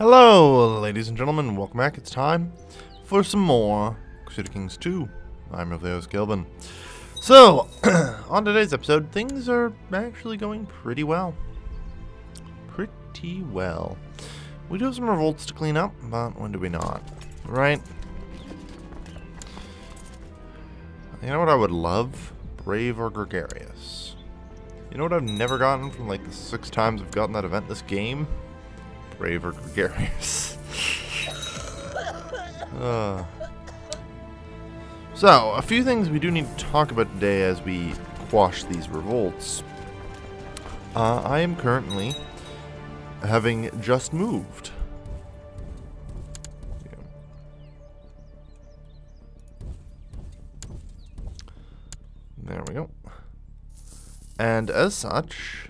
Hello, ladies and gentlemen, welcome back. It's time for some more Crusader Kings 2. I'm your host, Gilvin. So, on today's episode, things are actually going pretty well. Pretty well. We do have some revolts to clean up, but when do we not? Right? You know what I would love? Brave or gregarious. You know what I've never gotten from like the 6 times I've gotten that event this game? Brave or gregarious. So, a few things we do need to talk about today as we quash these revolts. I am currently having just moved. There we go. And as such,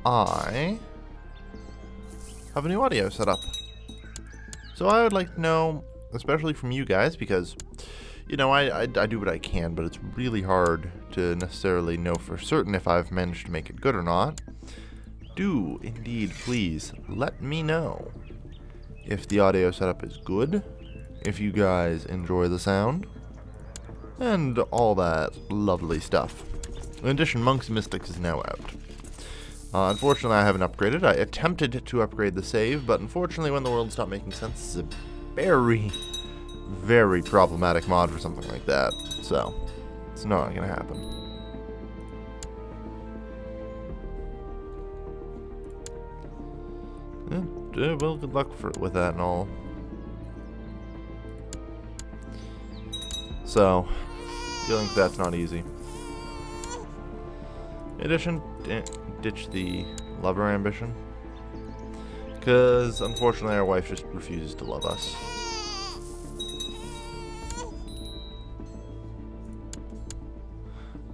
I have a new audio set up. So I would like to know, especially from you guys, because, you know, I do what I can, but it's really hard to necessarily know for certain if I've managed to make it good or not. Do indeed, please, let me know if the audio setup is good, if you guys enjoy the sound, and all that lovely stuff. In addition, Monks and Mystics is now out. Unfortunately, I haven't upgraded. I attempted to upgrade the save, but unfortunately, when the world stopped making sense, it's a very, very problematic mod for something like that. So, it's not going to happen. Well, good luck with that and all. So, dealing with that's not easy. In addition, ditch the lover ambition, because unfortunately our wife just refuses to love us.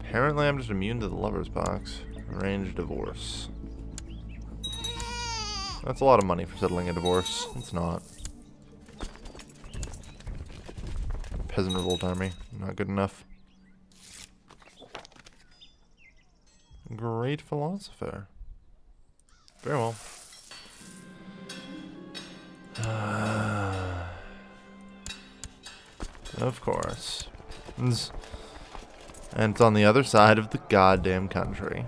Apparently I'm just immune to the lover's box. Arrange divorce. That's a lot of money for settling a divorce. It's not. Peasant revolt army, not good enough. Great philosopher. Very well. Of course. And it's on the other side of the goddamn country.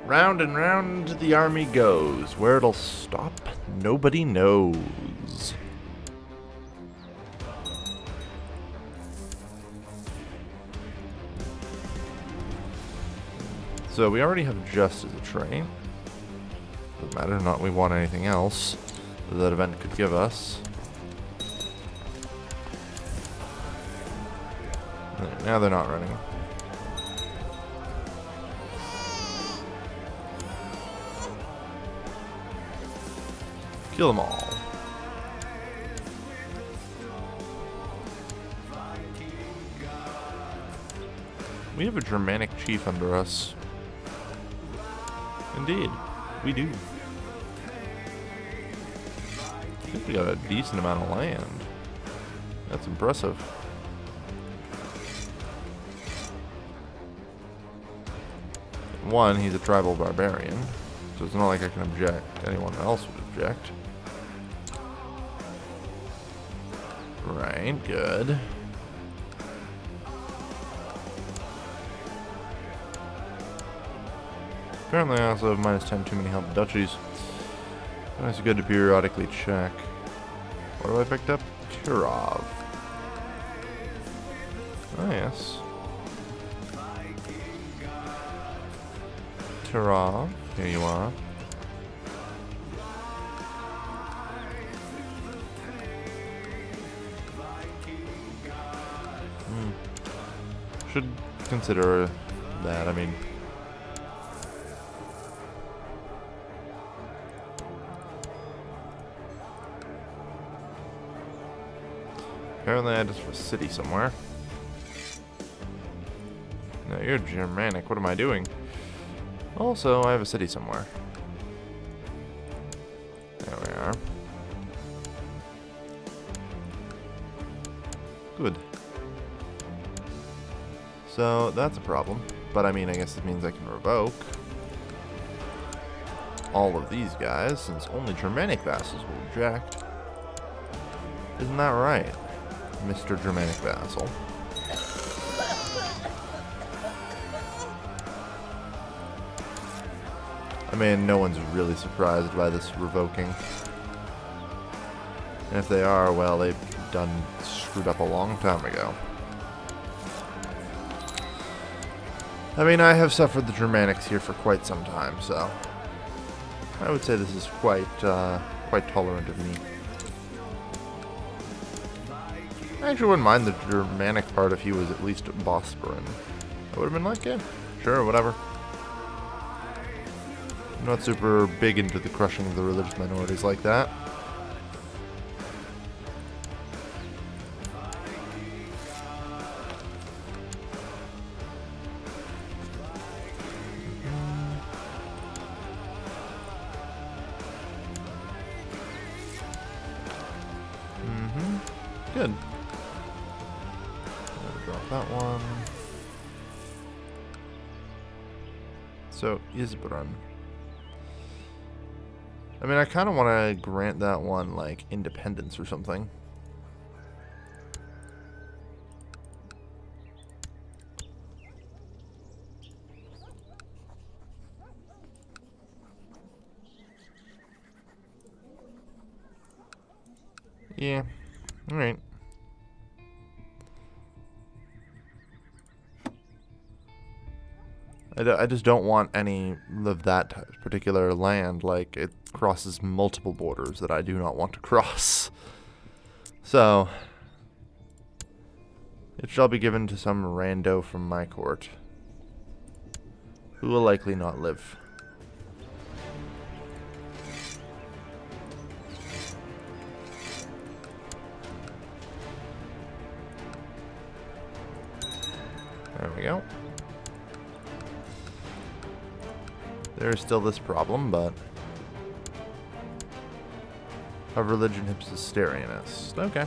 Round and round the army goes. Where it'll stop, nobody knows. So we already have just as a train. Doesn't matter or not we want anything else that event could give us. Now they're not running. Kill them all. We have a Germanic chief under us. Indeed, we do. I think we got a decent amount of land. That's impressive. One, he's a tribal barbarian, so it's not like I can object. Anyone else would object. Right, good. Apparently I also have -10 too many help duchies. It's good to periodically check. What have I picked up? Turov. Oh yes. Turov, here you are. Should consider that, I mean... Apparently I just have a city somewhere. No, you're Germanic. What am I doing? Also, I have a city somewhere. There we are. Good. So, that's a problem. But I mean, I guess it means I can revoke. all of these guys, since only Germanic vassals will reject. Isn't that right, Mr. Germanic vassal? I mean, no one's really surprised by this revoking. And if they are, well, they've screwed up a long time ago. I mean, I have suffered the Germanics here for quite some time, so I would say this is quite tolerant of me. I actually wouldn't mind the Germanic part if he was at least Bosporan. I would have been like, yeah, sure, whatever. I'm not super big into the crushing of the religious minorities like that. Good. Drop that one. So, Isbran. I mean, I kind of want to grant that one, like, independence or something. Yeah. Alright. I just don't want any of that particular land, like, it crosses multiple borders that I do not want to cross. So, it shall be given to some rando from my court, who will likely not live. There we go. There's still this problem, but of religion Hypsisterianist. Okay.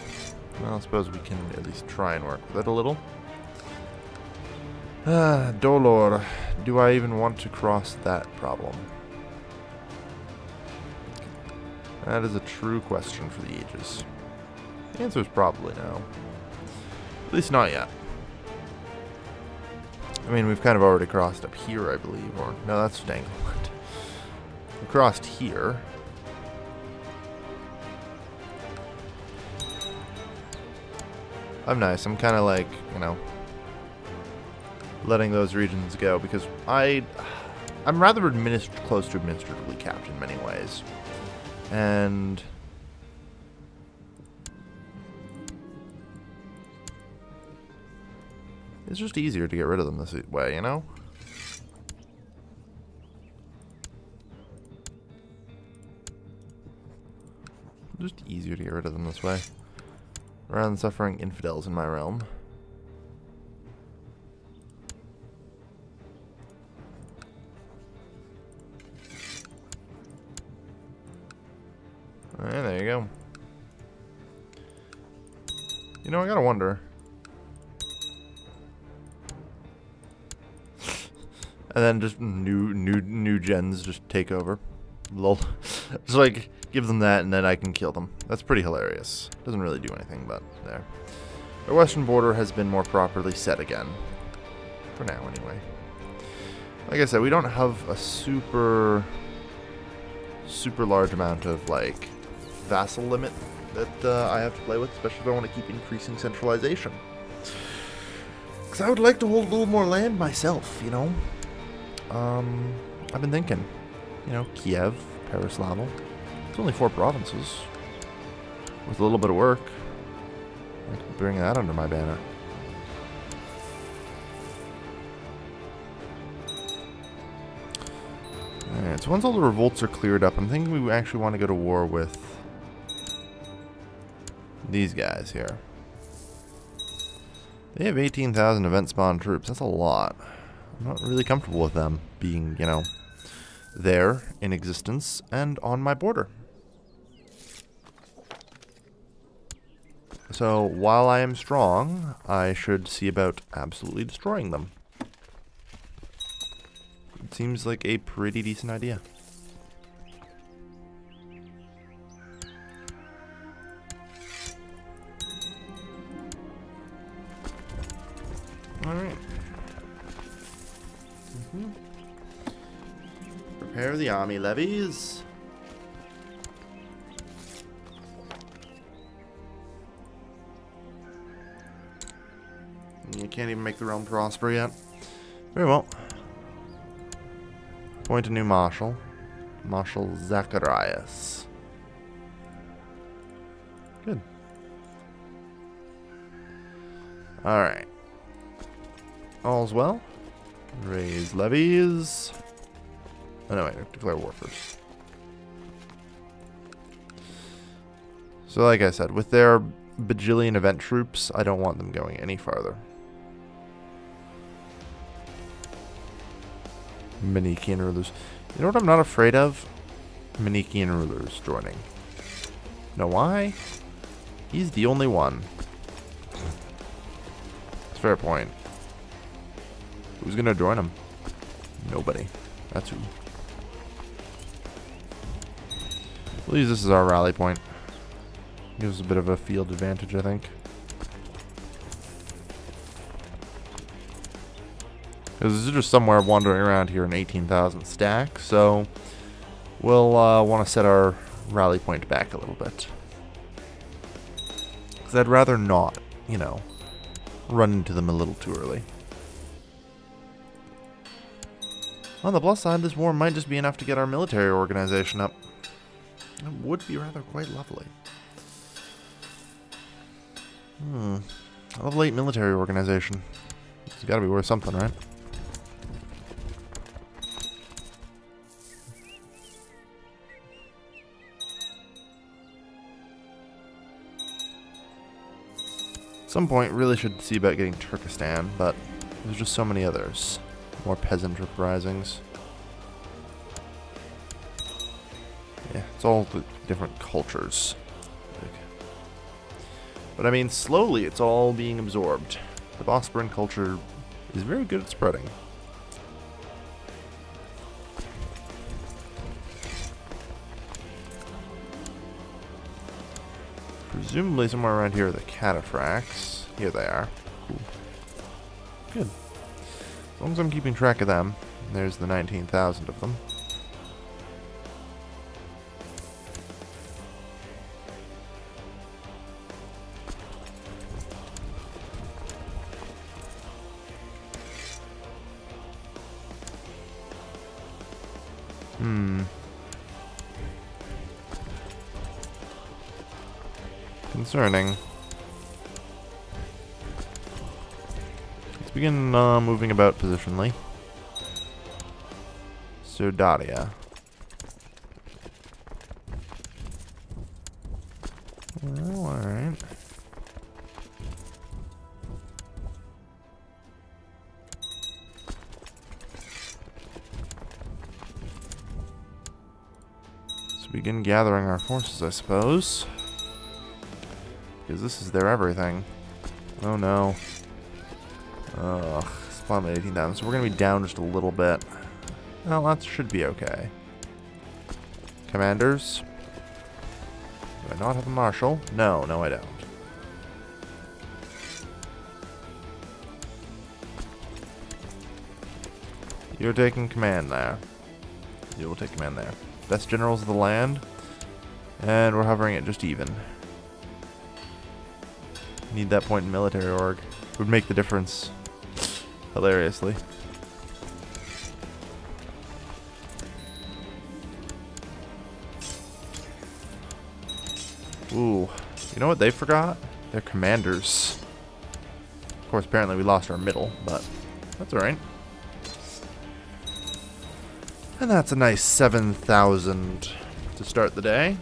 Well, I suppose we can at least try and work with it a little. Dolor. Do I even want to cross that problem? That is a true question for the ages. The answer is probably no. At least not yet. I mean, we've kind of already crossed up here, I believe. Or, no, that's Dangleland. We crossed here. I'm nice. I'm kind of like, you know, letting those regions go because I'm rather close to administratively capped in many ways. And it's just easier to get rid of them this way, you know? Just easier to get rid of them this way. Rather than suffering infidels in my realm. Alright, there you go. You know, I gotta wonder. And then just new gens just take over. Lol. Just like give them that and then I can kill them. That's pretty hilarious. Doesn't really do anything, but there. The western border has been more properly set again. For now, anyway. Like I said, we don't have a super large amount of like vassal limit that I have to play with, especially if I want to keep increasing centralization. Because I would like to hold a little more land myself, you know? I've been thinking, you know, Kiev, Peroslavl. It's only 4 provinces. With a little bit of work, I can bring that under my banner. Alright, so once all the revolts are cleared up, I'm thinking we actually want to go to war with these guys here. They have 18,000 event spawn troops. That's a lot. I'm not really comfortable with them being, you know, there in existence and on my border. So while I am strong, I should see about absolutely destroying them. It seems like a pretty decent idea. Alright. Prepare the army levies. You can't even make the realm prosper yet. Very well. Appoint a new marshal. Marshal Zacharias. Good. Alright. All's well. Raise levies. Oh no, wait, declare war first. So like I said, with their bajillion event troops, I don't want them going any farther. Manichean rulers. You know what I'm not afraid of? Manichean rulers joining. Know why? He's the only one. It's a fair point. Who's gonna join him? Nobody. That's who. We'll use this as our rally point. Gives us a bit of a field advantage, I think. Because this is just somewhere wandering around here in 18,000 stack, so we'll want to set our rally point back a little bit. Because I'd rather not, you know, run into them a little too early. On the plus side, this war might just be enough to get our military organization up. It would be rather quite lovely. Level 8 military organization. It's got to be worth something, right? At some point, really should see about getting Turkestan, but there's just so many others. More peasant uprisings. Yeah, it's all the different cultures. But I mean, slowly it's all being absorbed. The Bosporan culture is very good at spreading. Presumably somewhere around here are the cataphracts. Here they are. Cool. Good. As long as I'm keeping track of them. There's the 19,000 of them. Concerning. Let's begin moving about positionally. So Daria. Well, alright. Let's begin gathering our forces, I suppose. Because this is their everything. Oh no. Ugh. Spawn at 18,000. So we're going to be down just a little bit. Well, that should be okay. Commanders. Do I not have a marshal? No, no I don't. You're taking command there. You will take command there. Best generals of the land. And we're hovering at just even. Need that point in military org. Would make the difference. Hilariously. Ooh. You know what they forgot? Their commanders. Of course, apparently we lost our middle, but that's alright. And that's a nice 7,000 to start the day.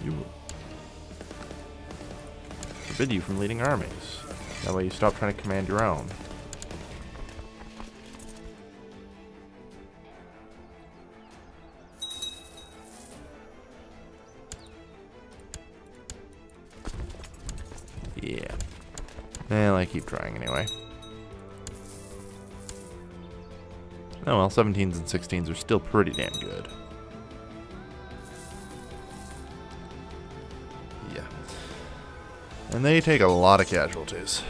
You forbid you from leading armies. That way you stop trying to command your own. Yeah. Well, I keep trying anyway. Oh well, 17s and 16s are still pretty damn good. And they take a lot of casualties.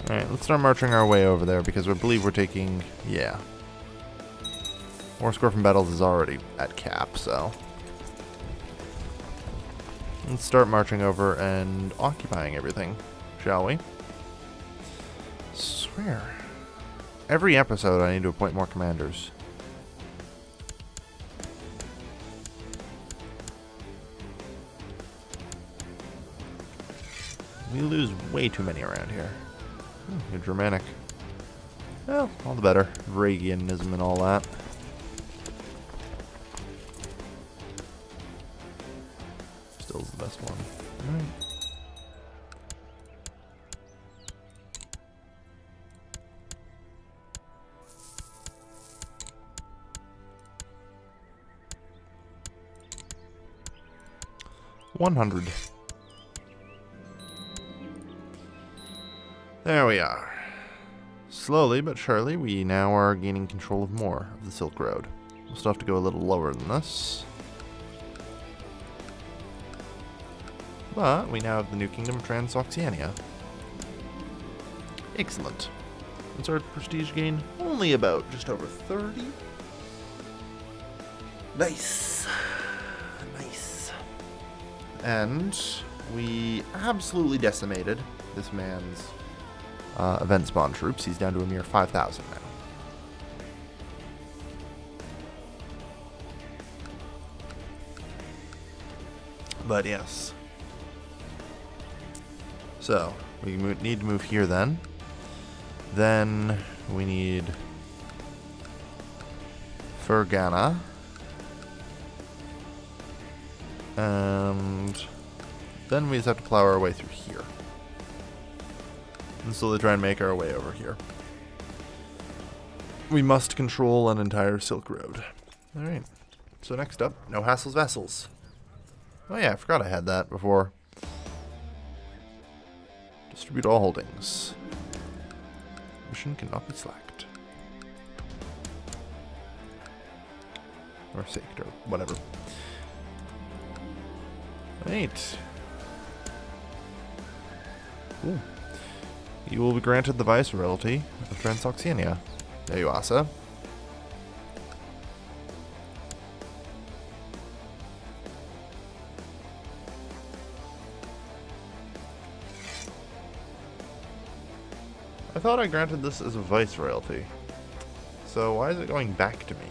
Alright, let's start marching our way over there because I believe we're taking... yeah. War score from battles is already at cap, so... let's start marching over and occupying everything, shall we? Swear. Every episode I need to appoint more commanders. We lose way too many around here. You're Germanic. Well, all the better. Vragianism and all that. Still's the best one. Alright. $100. There we are. Slowly but surely, we now are gaining control of more of the Silk Road. We'll still have to go a little lower than this. But we now have the new kingdom of Transoxiana. Excellent. What's our prestige gain? Only about just over 30. Nice. Nice. And we absolutely decimated this man's event spawn troops. He's down to a mere 5,000 now. But yes. So, we need to move here then. Then we need Fergana. And then we just have to plow our way through here. And slowly try and make our way over here. We must control an entire Silk Road. Alright. So next up, no hassles vassals. Oh yeah, I forgot I had that before. Distribute all holdings. Mission cannot be slacked. Or saked, or whatever. Right. Cool. You will be granted the Viceroyalty of Transoxiana. There you are, sir. I thought I granted this as a Viceroyalty. So why is it going back to me?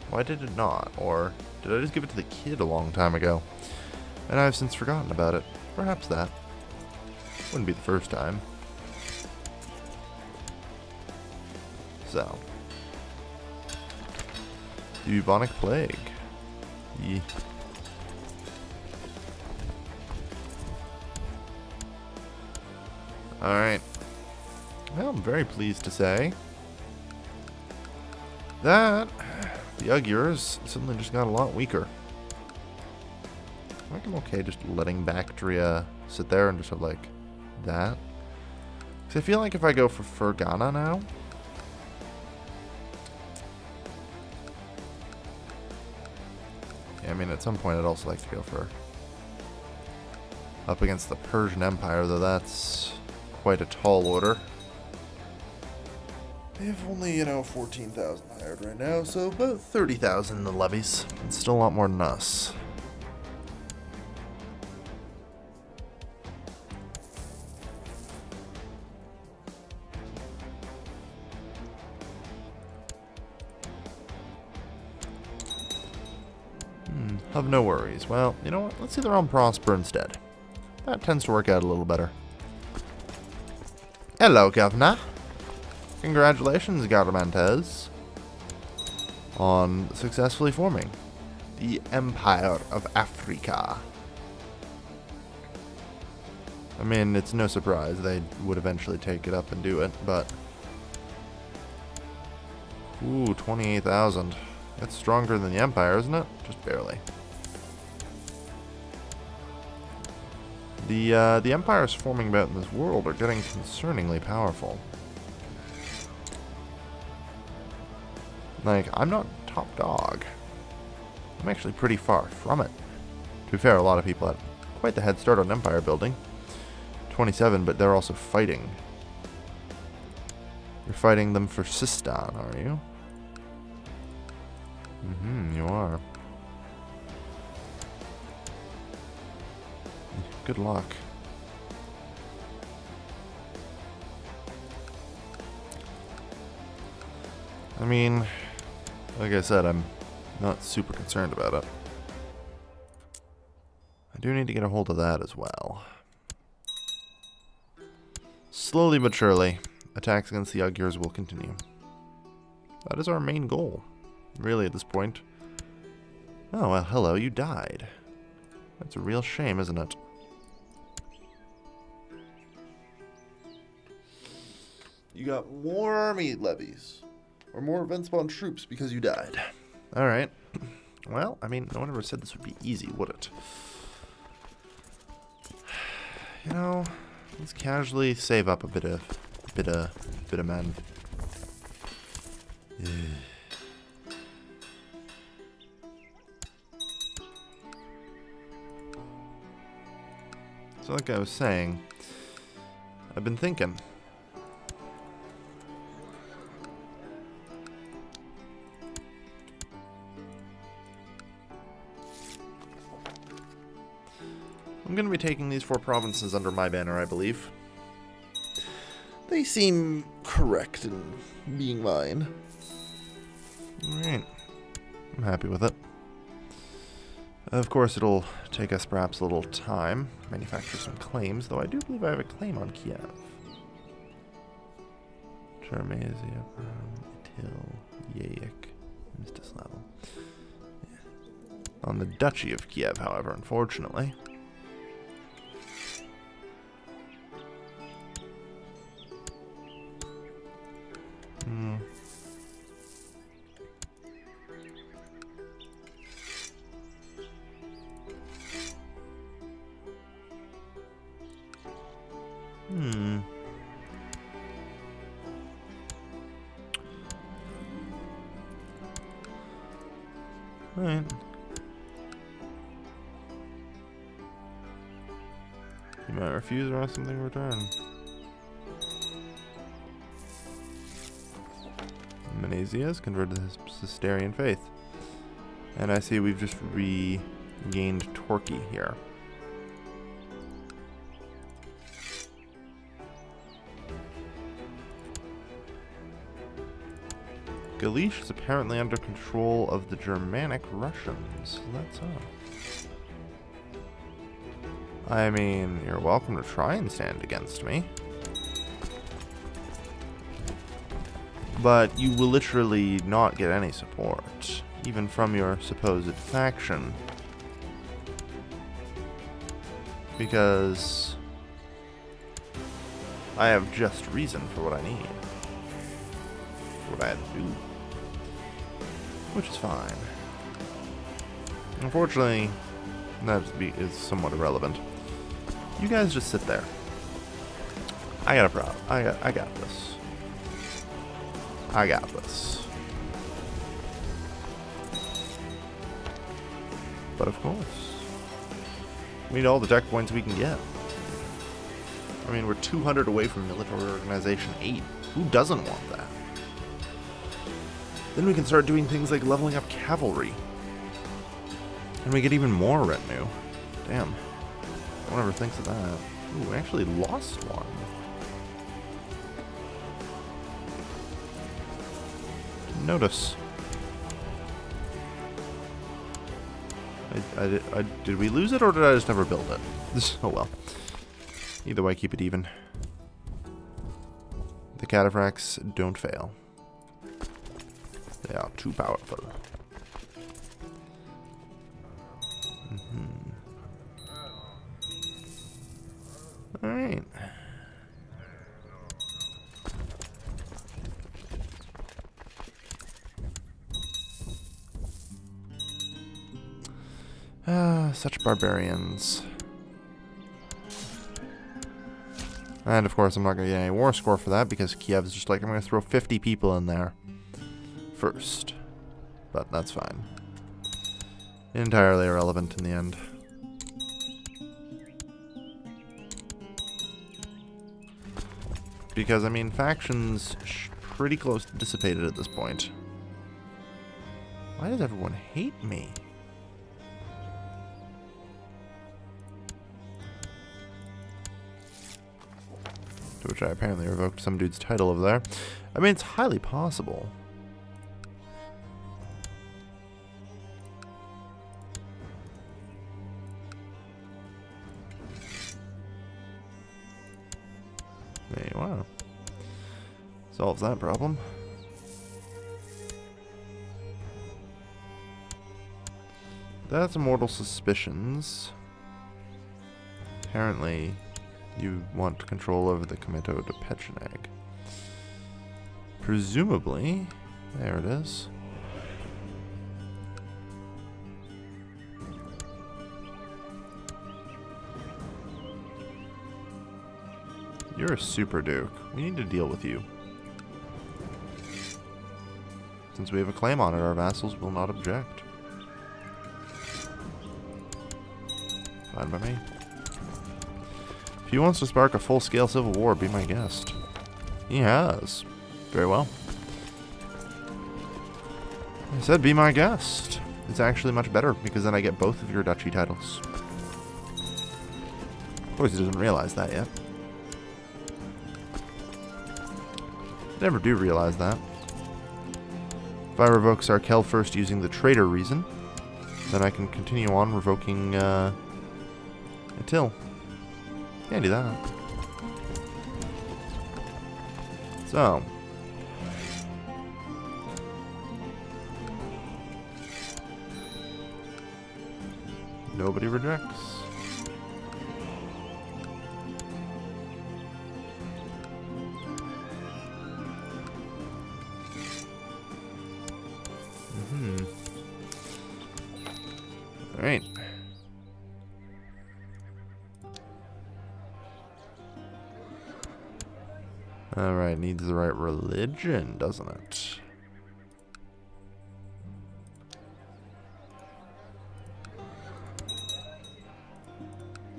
Why did it not? Or did I just give it to the kid a long time ago? And I've since forgotten about it. Perhaps that. Wouldn't be the first time. So. The bubonic plague. Yee. Alright. Well, I'm very pleased to say that the Ugurs suddenly just got a lot weaker. I think I'm okay just letting Bactria sit there and just have, like, that. Because I feel like if I go for Fergana now... yeah, I mean, at some point I'd also like to go for... up against the Persian Empire, though that's quite a tall order. They have only, 14,000 hired right now, so about 30,000 in the levies. It's still a lot more than us. Have no worries. Well, you know what? Let's see the realm prosper instead. That tends to work out a little better. Hello, Governor. Congratulations, Garmantes, on successfully forming the Empire of Africa. I mean, it's no surprise they would eventually take it up and do it, but... ooh, 28,000. That's stronger than the Empire, isn't it? Just barely. The empires forming about in this world are getting concerningly powerful. Like, I'm not top dog. I'm actually pretty far from it. To be fair, a lot of people had quite the head start on empire building. 27, but they're also fighting. You're fighting them for Sistan, are you? Mm-hmm, you are. Good luck. I mean, like I said, I'm not super concerned about it. I do need to get a hold of that as well. Slowly but surely, attacks against the Ugyrs will continue. That is our main goal, really, at this point. Oh, well, hello, you died. That's a real shame, isn't it? You got more army levies. Or more event spawn troops because you died. Alright. Well, I mean, no one ever said this would be easy, would it? You know, let's casually save up a bit of men. So like I was saying, I've been thinking. I'm going to be taking these 4 provinces under my banner, I believe. They seem correct in being mine. Alright. I'm happy with it. Of course, it'll take us perhaps a little time to manufacture some claims, though I do believe I have a claim on Kiev. Charmazia, Itil, Yayik, Mstislav. Yeah. On the Duchy of Kiev, however, unfortunately. Alright. You might refuse or ask something in return. Menazia has converted to the Cistercian faith. And I see we've just regained Torquay here. Galicia is apparently under control of the Germanic Russians. That's up. I mean, you're welcome to try and stand against me. But you will literally not get any support, even from your supposed faction. Because I have just reason for what I need. For what I had to do. Which is fine. Unfortunately, that is somewhat irrelevant. You guys just sit there. I got a problem. I got this. I got this. But of course, we need all the tech points we can get. I mean, we're 200 away from military organization 8. Who doesn't want that? Then we can start doing things like leveling up cavalry. And we get even more retinue. Damn. No one ever thinks of that. Ooh, we actually lost one. Didn't notice. Did we lose it or did I just never build it? Oh well. Either way, keep it even. The cataphracts don't fail. They are too powerful. Alright. Such barbarians. And of course I'm not going to get any war score for that because Kiev's just like, I'm going to throw 50 people in there first. but that's fine. Entirely irrelevant in the end. Because, I mean, factions pretty close to dissipated at this point. Why does everyone hate me? To which I apparently revoked some dude's title over there. I mean, it's highly possible. There you are. Solves that problem. That's Immortal Suspicions. Apparently, you want control over the Kometo to Pecheneg. Presumably, there it is. You're a super duke. We need to deal with you. Since we have a claim on it, our vassals will not object. Fine by me. If he wants to spark a full-scale civil war, be my guest. He has. Very well. I said be my guest. It's actually much better, because then I get both of your duchy titles. Of course, he doesn't realize that yet. Never do realize that. If I revoke Sarkel first using the traitor reason, then I can continue on revoking Attil. Can't do that. So. Nobody rejects. Alright. Alright, needs the right religion, doesn't it?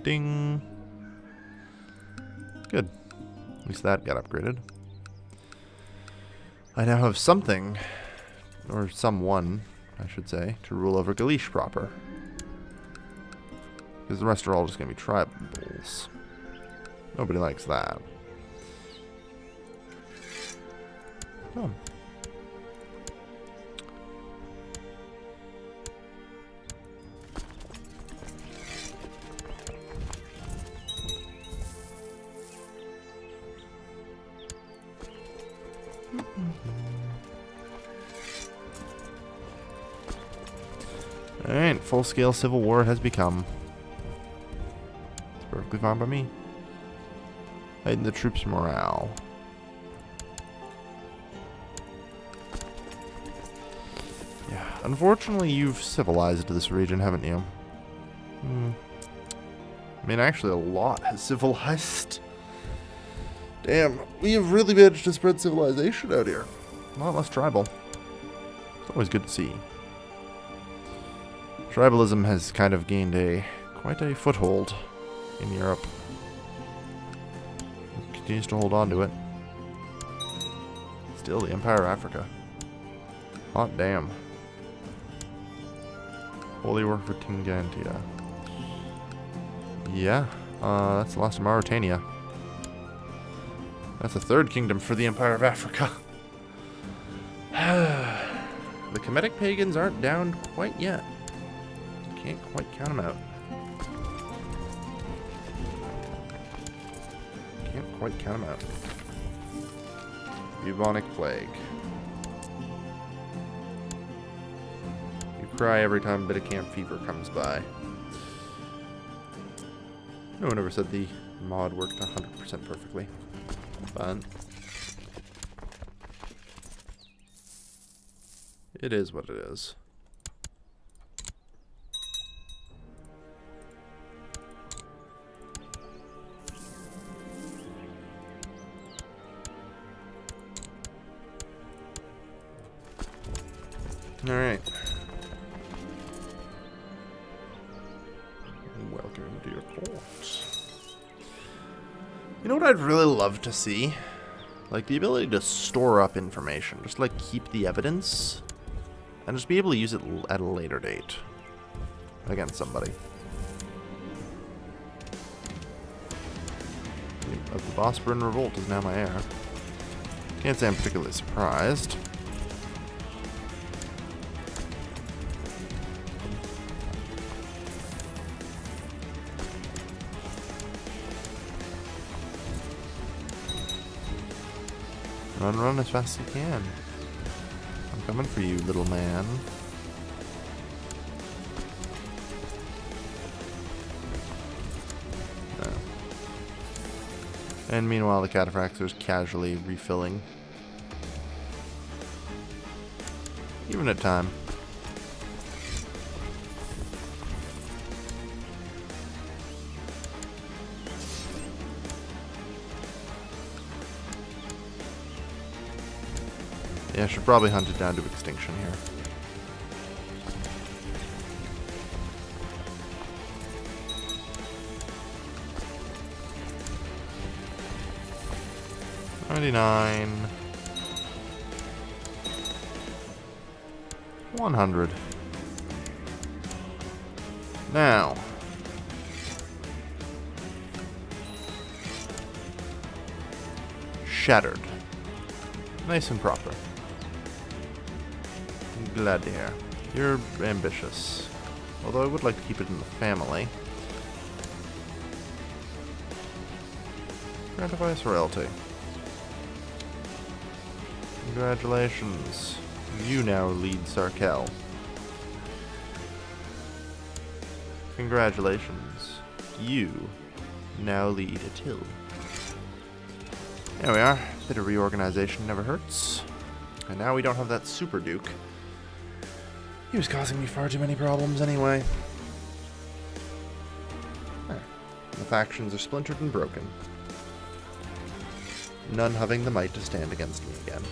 Ding. Good. At least that got upgraded. I now have something, or someone, I should say, to rule over Galish proper. Because the rest are all just going to be tribals. Nobody likes that. Oh. Alright, full-scale civil war has become. It's perfectly fine by me. Heighten the troops' morale. Yeah, unfortunately you've civilized this region, haven't you? I mean, actually a lot has civilized. Damn, we have really managed to spread civilization out here. A lot less tribal. It's always good to see. Tribalism has kind of gained quite a foothold in Europe. It continues to hold on to it. Still the Empire of Africa. Hot damn. Holy War for Tingantia. Yeah, that's the last of Mauritania. That's the third kingdom for the Empire of Africa. The Kemetic pagans aren't down quite yet. Can't quite count them out. Can't quite count them out. Bubonic plague. You cry every time a bit of camp fever comes by. No one ever said the mod worked 100% perfectly. But it is what it is. Alright. Welcome to your port. You know what I'd really love to see? Like the ability to store up information. Just like keep the evidence. And just be able to use it at a later date. Against somebody. Of the Bosporan Revolt is now my heir. Can't say I'm particularly surprised. Run, run as fast as you can. I'm coming for you, little man. No. And meanwhile, the Cataphractor's casually refilling. Even at time. Yeah, I should probably hunt it down to extinction here. $99. 100. Now. Shattered. Nice and proper. Glad to hear. You're ambitious. Although I would like to keep it in the family. Gratify royalty. Congratulations. You now lead Sarkel. Congratulations. You now lead Atil. There we are. Bit of reorganization never hurts. And now we don't have that Super Duke. He was causing me far too many problems anyway. There. The factions are splintered and broken. None having the might to stand against me again.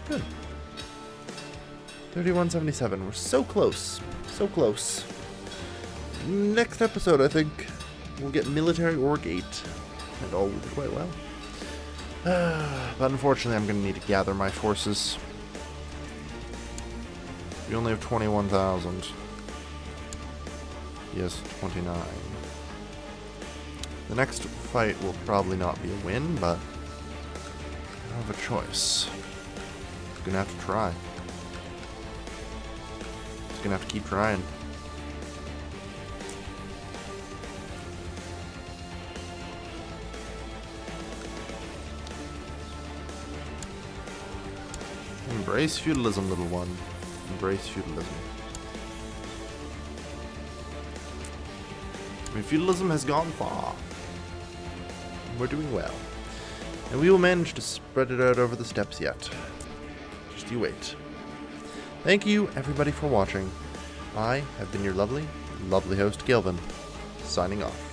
Good. 3177. We're so close. So close. Next episode, I think, we'll get Military Org 8. And all will be quite well. But unfortunately, I'm going to need to gather my forces. We only have 21,000. Yes, 29. The next fight will probably not be a win, but I don't have a choice. I'm gonna have to try. Just gonna have to keep trying. Embrace feudalism, little one. Embrace feudalism. I mean, feudalism has gone far. We're doing well. And we will manage to spread it out over the steppes yet. Just you wait. Thank you, everybody, for watching. I have been your lovely, lovely host, Gilvin, signing off.